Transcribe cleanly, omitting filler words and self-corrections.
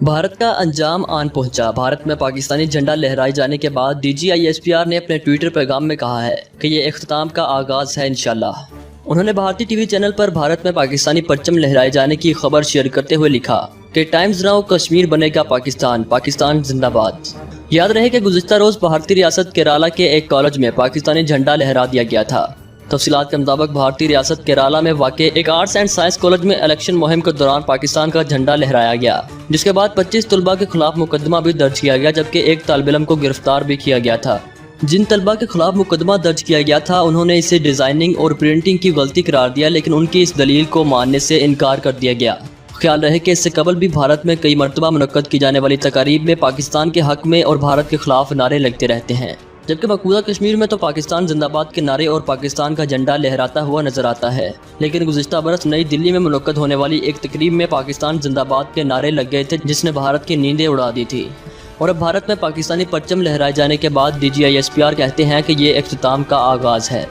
भारत का अंजाम आन पहुंचा। भारत में पाकिस्तानी झंडा लहराए जाने के बाद DGISPR ने अपने ट्विटर पैगाम में कहा है कि ये इख्तिताम का आगाज़ है इंशाल्लाह। उन्होंने भारतीय टीवी चैनल पर भारत में पाकिस्तानी परचम लहराए जाने की खबर शेयर करते हुए लिखा कि टाइम्स नाउ कश्मीर बनेगा पाकिस्तान, पाकिस्तान जिंदाबाद। याद रहे कि गुज़िश्ता रोज़ भारतीय रियासत केराला के एक कॉलेज में पाकिस्तानी झंडा लहरा दिया गया था। तफसीलात के मुताबिक भारतीय रियासत केराला में वाक़ एक आर्ट्स एंड साइंस कॉलेज में इलेक्शन मुहिम के दौरान पाकिस्तान का झंडा लहराया गया, जिसके बाद 25 तलबा के खिलाफ मुकदमा भी दर्ज किया गया, जबकि एक तालिब इल्म को गिरफ्तार भी किया गया था। जिन तलबा के खिलाफ मुकदमा दर्ज किया गया था उन्होंने इसे डिज़ाइनिंग और प्रिंटिंग की गलती करार दिया, लेकिन उनकी इस दलील को मानने से इनकार कर दिया गया। ख्याल रहे कि इससे कबल भी भारत में कई मरतबा मुनक्कद की जाने वाली तकारीब में पाकिस्तान के हक में और भारत के खिलाफ नारे लगते रहते हैं, जबकि मकबूजा कश्मीर में तो पाकिस्तान जिंदाबाद के नारे और पाकिस्तान का झंडा लहराता हुआ नजर आता है। लेकिन गुज़िश्ता बरस नई दिल्ली में मुनक्कद होने वाली एक तकरीब में पाकिस्तान जिंदाबाद के नारे लग गए थे, जिसने भारत की नींदें उड़ा दी थी। और अब भारत में पाकिस्तानी परचम लहराए जाने के बाद DGISPR कहते हैं कि ये इख्तिताम का आगाज़ है।